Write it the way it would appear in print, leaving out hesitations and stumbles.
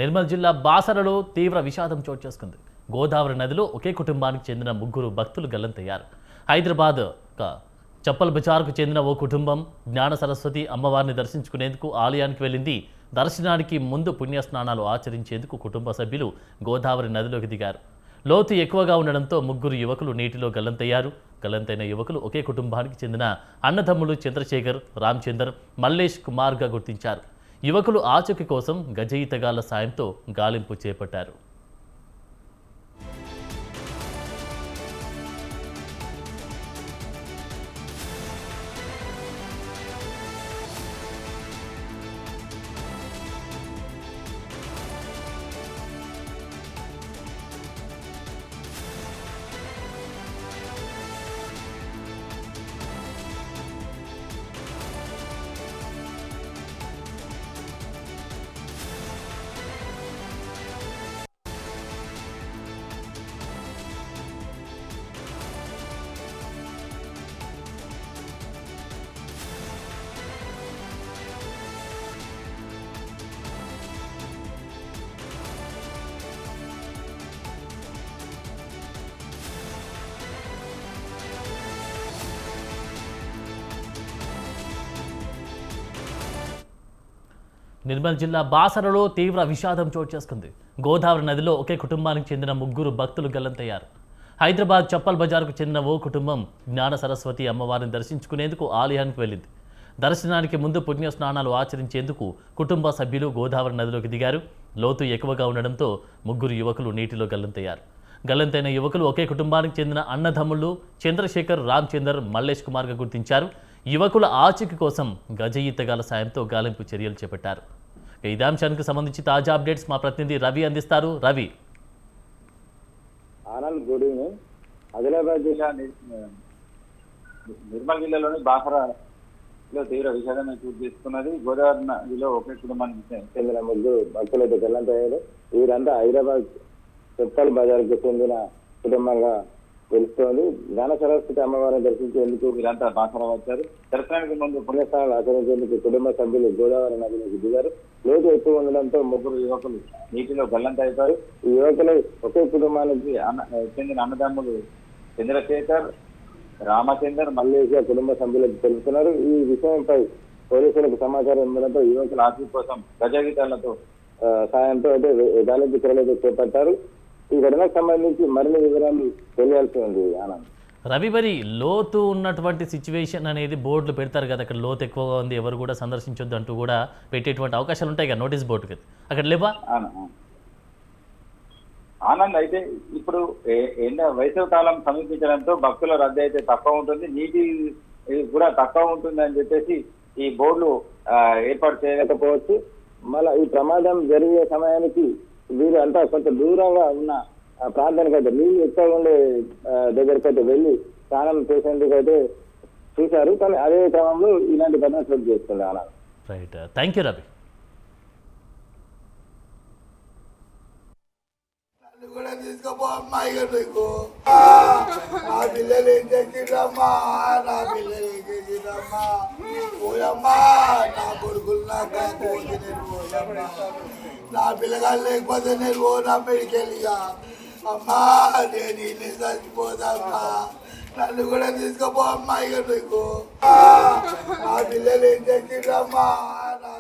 నిర్మల్ జిల్లా బాసరలో తీవ్ర విషాదం చోటు చేసుకుంది. గోదావరి నదిలో ఒకే కుటుంబానికి చెందిన ముగ్గురు భక్తులు గల్లంతయ్యారు. హైదరాబాద్ చప్పల్ బజార్కు చెందిన ఓ కుటుంబం జ్ఞాన సరస్వతి అమ్మవారిని దర్శించుకునేందుకు ఆలయానికి వెళ్ళింది. దర్శనానికి ముందు పుణ్యస్నానాలు ఆచరించేందుకు కుటుంబ సభ్యులు గోదావరి నదిలోకి దిగారు. లోతు ఎక్కువగా ఉండడంతో ముగ్గురు యువకులు నీటిలో గల్లంతయ్యారు. గల్లంతైన యువకులు ఒకే కుటుంబానికి చెందిన అన్నదమ్ములు చంద్రశేఖర్, రామచందర్, మల్లేష్ కుమార్గా గుర్తించారు. యువకులు ఆచూకీ కోసం గజ ఈతగాళ్ల సాయంతో గాలింపు చేపట్టారు. నిర్మల్ జిల్లా బాసరలో తీవ్ర విషాదం చోటు చేసుకుంది. గోదావరి నదిలో ఒకే కుటుంబానికి చెందిన ముగ్గురు భక్తులు గల్లంతయ్యారు. హైదరాబాద్ చప్పల్ బజార్కు చెందిన ఓ కుటుంబం జ్ఞాన సరస్వతి అమ్మవారిని దర్శించుకునేందుకు ఆలయానికి వెళ్ళింది. దర్శనానికి ముందు పుణ్య స్నానాలు ఆచరించేందుకు కుటుంబ సభ్యులు గోదావరి నదిలోకి దిగారు. లోతు ఎక్కువగా ఉండడంతో ముగ్గురు యువకులు నీటిలో గల్లంతయ్యారు. గల్లంతైన యువకులు ఒకే కుటుంబానికి చెందిన అన్నదమ్ములు చంద్రశేఖర్, రామచందర్, మల్లేష్ కుమార్గా గుర్తించారు. యువకుల ఆచూకీ కోసం గజ ఈతగాళ్ల సాయంతో గాలింపు చర్యలు చేపట్టారు. ఇదే అంశానికి సంబంధించి తాజా అప్డేట్స్ మా ప్రతినిధి రవి అందిస్తారు. రవి. Anand, good evening. ఆదిలాబాద్ జిల్లా నిర్మల్ జిల్లాలోని బాసరాలో తీవ్ర విషాదం చోటు చేసుకున్నది. గోదావరి నదిలో ఒకే కుటుంబానికి చెందిన ముగ్గురు భక్తులైతే గల్లంతయ్యారు. వీరంతా హైదరాబాద్ చప్పల్ బజార్కు చెందిన కుటుంబంగా తెలుస్తోంది. జ్ఞాన సరస్వతి అమ్మవారిని దర్శించేందుకు వీరంతా బాసరా వచ్చారు. దర్శనానికి ముందు పుణ్యస్థానాలు ఆచరించేందుకు కుటుంబ సభ్యులు గోదావరి నదిలోకి దిగారు. లోతు ఎక్కువ ఉండడంతో ముగ్గురు యువకులు నీటిలో గల్లంతైపోయారు. ఈ యువకులు ఒకే కుటుంబానికి చెందిన అన్నదమ్ములు చంద్రశేఖర్, రామచందర్, మల్లేష్ కుటుంబ సభ్యులకు తెలుస్తున్నారు. ఈ విషయంపై పోలీసులకు సమాచారం ఇవ్వడంతో యువకుల ఆచూకీ కోసం గజగీతాలతో సాయంతో అయితే గాలింపు చర్యలు చేపట్టారు. ఈ ఘటనకు సంబంధించి మరిన్ని వివరాలు తెలియాల్సి ఉంది. ఆనంద్, రవి, మరి లోతు ఉన్నటువంటి సిచ్యువేషన్ అనేది బోర్డులు పెడతారు కదా, అక్కడ లోతు ఎక్కువగా ఉంది, ఎవరు కూడా సందర్శించొద్దు అంటూ కూడా పెట్టేటువంటి అవకాశాలు ఉంటాయి కదా నోటీస్ బోర్డుకి, అక్కడ లేవా? ఆనంద్, అయితే ఇప్పుడు వేసవి కాలం సమీపించడంతో భక్తుల రద్దీ అయితే తక్కువ ఉంటుంది, నీటి కూడా తక్కువ ఉంటుంది అని చెప్పేసి ఈ బోర్డులు ఏర్పాటు చేయలేకపోవచ్చు. మళ్ళీ ఈ ప్రమాదం జరిగే సమయానికి వీరు అంతా కొంత దూరంగా ఉన్న ప్రాంతానికి అయితే నీళ్ళు ఎక్కువ ఉండే దగ్గరికి అయితే వెళ్ళి స్నానం చేసేందుకు అయితే చూశారు. కానీ అదే క్రమంలో ఇలాంటి ఘటన చోటు చేస్తుంది. Anand, right, thank you Ravi. కూడా తీసుకోపో అమ్మాయి నీకు నా పిల్లలు ఏం చేసిరమ్మా, నా పిల్లలు ఏం చేసిరమ్మా, పోయమ్మా నా కొడుకులు నాకు పోతే నేను పోయమ్మా, నా పిల్లగాలు లేకపోతే నేను పోనా మెడికెళ్ళిగా అమ్మా, నేను ఇల్లు చచ్చిపోతామ్మా, నన్ను కూడా తీసుకోపో అమ్మాయి నీకు నా పిల్లలు ఏం చేసిరమ్మా, నా